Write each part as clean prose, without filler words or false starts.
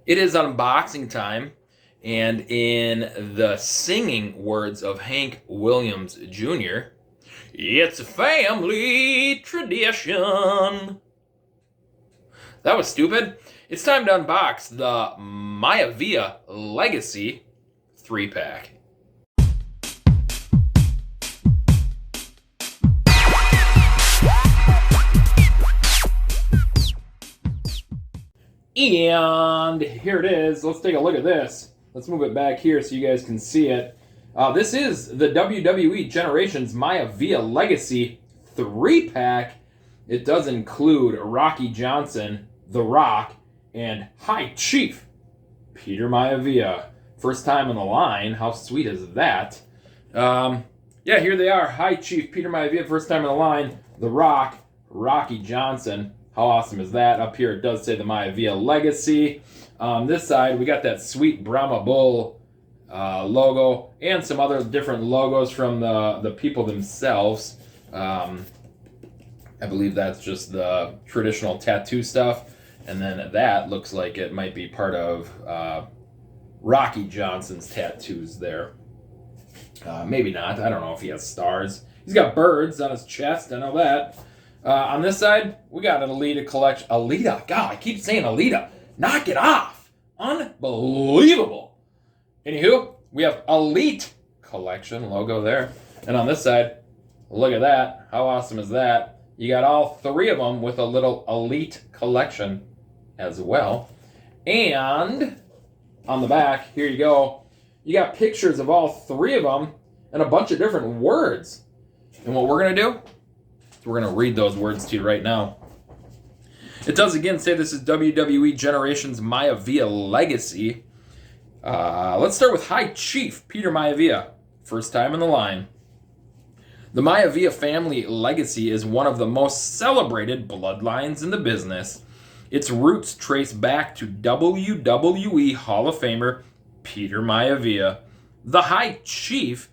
It is unboxing time, and in the singing words of Hank Williams Jr., it's a family tradition. That was stupid. It's time to unbox the Maivia Legacy 3-pack. And here it is. Let's take a look at this. Let's move it back here so you guys can see it. This is the WWE Generations Maivia Legacy 3-pack. It does include Rocky Johnson, The Rock, and High Chief Peter Maivia. First time on the line. How sweet is that? Yeah, here they are. High Chief Peter Maivia, first time on the line. The Rock, Rocky Johnson. How awesome is that? Up here it does say the Maivia Legacy. On this side, we got that sweet Brahma Bull logo and some other different logos from the people themselves. I believe that's just the traditional tattoo stuff. And then that looks like it might be part of Rocky Johnson's tattoos there. Maybe not. I don't know if he has stars. He's got birds on his chest. I know that. On this side, we got an Alita collection. Alita? God, I keep saying Alita. Knock it off. Unbelievable. Anywho, we have Elite collection logo there. And on this side, look at that. How awesome is that? You got all three of them with a little Elite collection as well. And on the back, here you go. You got pictures of all three of them and a bunch of different words. And what we're going to do, we're going to read those words to you right now. It does again say this is WWE Generations Maivia Legacy. Let's start with High Chief Peter Maivia. First time in the line. The Maivia family legacy is one of the most celebrated bloodlines in the business. Its roots trace back to WWE Hall of Famer Peter Maivia. The High Chief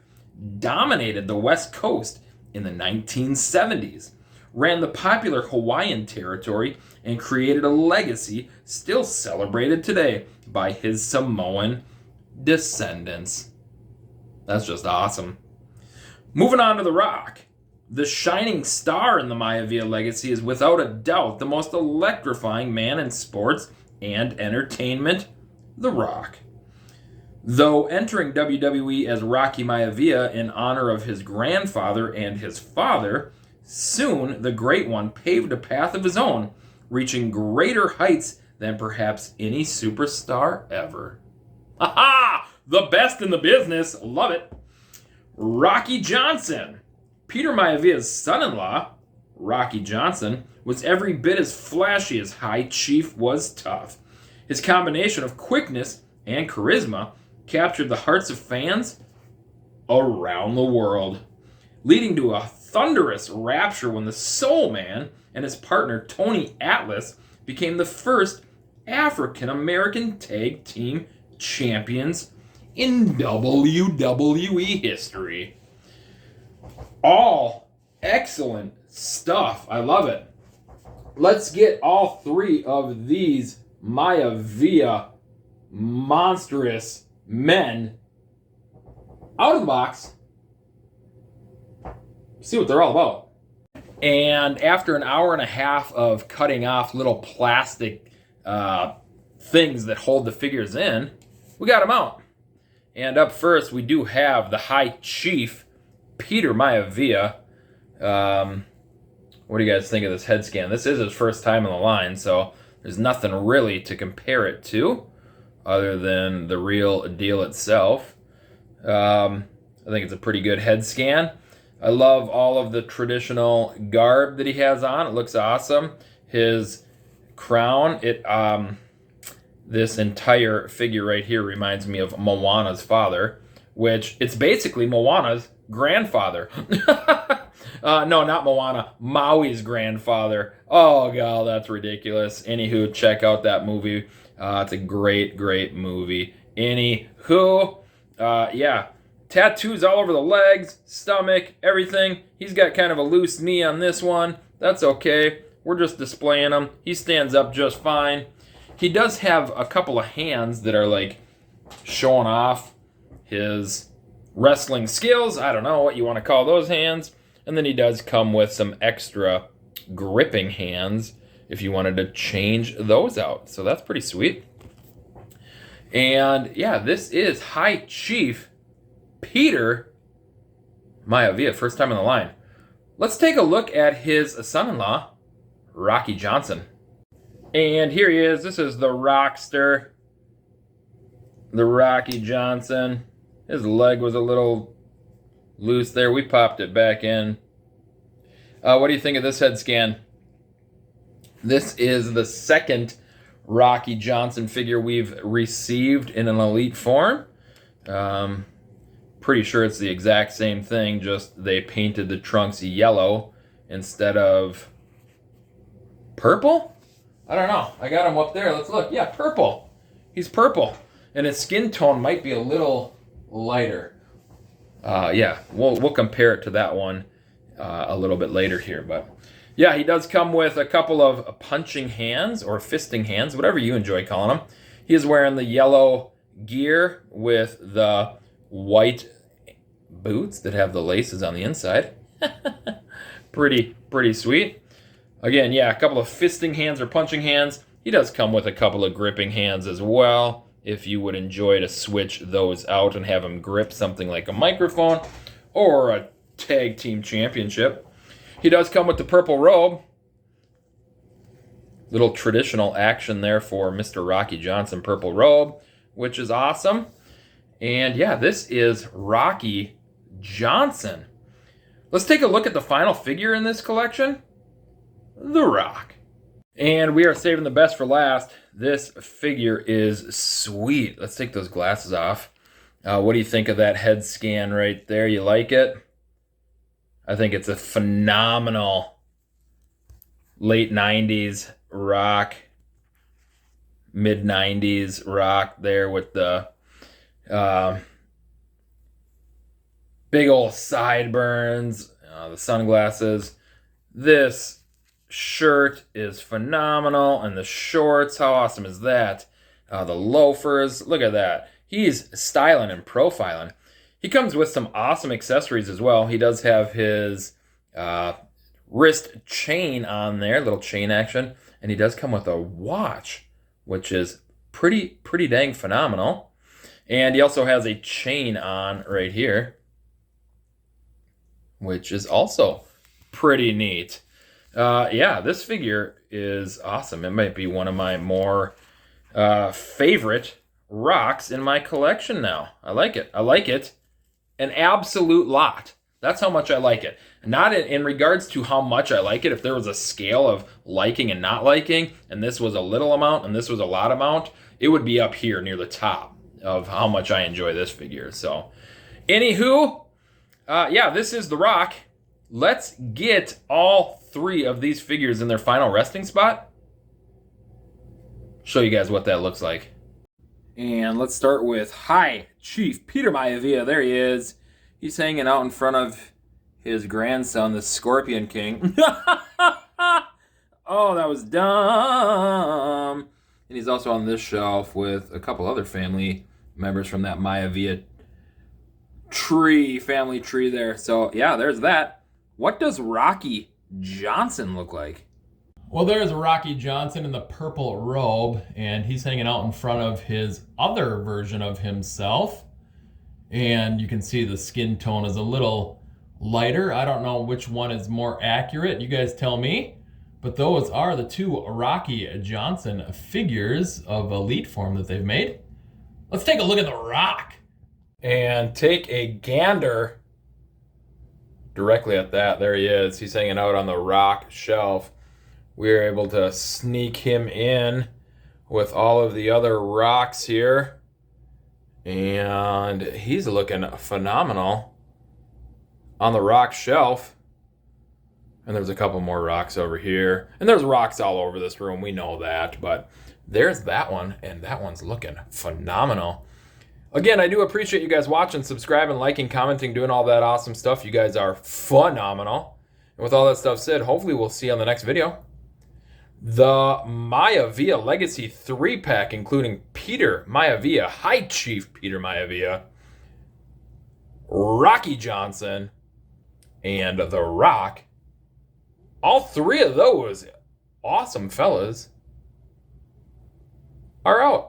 dominated the West Coast in the 1970s, ran the popular Hawaiian territory, and created a legacy still celebrated today by his Samoan descendants. That's just awesome. Moving on to The Rock. The shining star in the Maivia legacy is without a doubt the most electrifying man in sports and entertainment, The Rock. Though entering WWE as Rocky Maivia in honor of his grandfather and his father, soon the Great One paved a path of his own, reaching greater heights than perhaps any superstar ever. Aha! The best in the business. Love it. Rocky Johnson. Peter Maivia's son-in-law, Rocky Johnson, was every bit as flashy as High Chief was tough. His combination of quickness and charisma captured the hearts of fans around the world, leading to a thunderous rapture when the Soul Man and his partner Tony Atlas became the first African-American tag team champions in WWE history. All excellent stuff. I love it. Let's get all three of these Maivia monstrous men out of the box, see what they're all about. And after an hour and a half of cutting off little plastic things that hold the figures in, we got them out. And up first, we do have the High Chief Peter Maivia. What do you guys think of this head scan? This is his first time on the line, so there's nothing really to compare it to other than the real deal itself. I think it's a pretty good head scan. I love all of the traditional garb that he has on. It looks awesome. His crown, this entire figure right here reminds me of Moana's father, which it's basically Moana's grandfather. No, not Moana. Maui's grandfather. Oh, God, that's ridiculous. Anywho, check out that movie. It's a great, great movie. Anywho, yeah. Tattoos all over the legs, stomach, everything. He's got kind of a loose knee on this one. That's okay. We're just displaying him. He stands up just fine. he does have a couple of hands that are like showing off his wrestling skills. I don't know what you want to call those hands. And then he does come with some extra gripping hands if you wanted to change those out. So that's pretty sweet. And yeah, this is High Chief Peter Maivia, first time on the line. Let's take a look at his son-in-law, Rocky Johnson. And here he is. This is the Rockster, the Rocky Johnson. His leg was a little loose there. We popped it back in. What do you think of this head scan? This is the second Rocky Johnson figure we've received in an elite form. Pretty sure it's the exact same thing, just they painted the trunks yellow instead of purple? I don't know. I got him up there. Let's look. Yeah, purple. He's purple. And his skin tone might be a little lighter. Yeah, we'll compare it to that one a little bit later here. But yeah, he does come with a couple of punching hands or fisting hands, whatever you enjoy calling them. He is wearing the yellow gear with the white boots that have the laces on the inside. Pretty sweet. Again, yeah, a couple of fisting hands or punching hands. He does come with a couple of gripping hands as well, if you would enjoy to switch those out and have him grip something like a microphone or a tag team championship. He does come with the purple robe. Little traditional action there for Mr. Rocky Johnson, purple robe, which is awesome. And yeah, this is Rocky Johnson. Let's take a look at the final figure in this collection, The Rock. And we are saving the best for last. This figure is sweet. Let's take those glasses off. What do you think of that head scan right there? You like it? I think it's a phenomenal late 90s Rock, mid 90s Rock there with the big old sideburns, the sunglasses. This shirt is phenomenal, and the shorts, how awesome is that? The loafers, look at that. He's styling and profiling. He comes with some awesome accessories as well. He does have his wrist chain on there, little chain action, and he does come with a watch, which is pretty dang phenomenal. And he also has a chain on right here, which is also pretty neat. Yeah, this figure is awesome. It might be one of my more favorite Rocks in my collection now. I like it. I like it an absolute lot. That's how much I like it. Not in regards to how much I like it. If there was a scale of liking and not liking, and this was a little amount and this was a lot amount, it would be up here near the top of how much I enjoy this figure. So, anywho, yeah, this is The Rock. Let's get all three of these figures in their final resting spot. Show you guys what that looks like. And let's start with High Chief Peter Maivia. There he is. He's hanging out in front of his grandson, the Scorpion King. Oh, that was dumb. And he's also on this shelf with a couple other family members from that Maivia family tree there. So, yeah, there's that. What does Rocky Johnson look like? Well, there's Rocky Johnson in the purple robe, and he's hanging out in front of his other version of himself. And you can see the skin tone is a little lighter. I don't know which one is more accurate. You guys tell me. But those are the two Rocky Johnson figures of elite form that they've made. Let's take a look at The Rock. And take a gander directly at that. There he is. He's hanging out on the Rock shelf. We were able to sneak him in with all of the other Rocks here. And he's looking phenomenal on the Rock shelf. And there's a couple more Rocks over here. And there's Rocks all over this room. We know that. But there's that one. And that one's looking phenomenal. Again, I do appreciate you guys watching, subscribing, liking, commenting, doing all that awesome stuff. You guys are phenomenal. And with all that stuff said, hopefully we'll see you on the next video. The Maivia Legacy 3-pack, including Peter Maivia, High Chief Peter Maivia, Rocky Johnson, and The Rock. All three of those awesome fellas are out.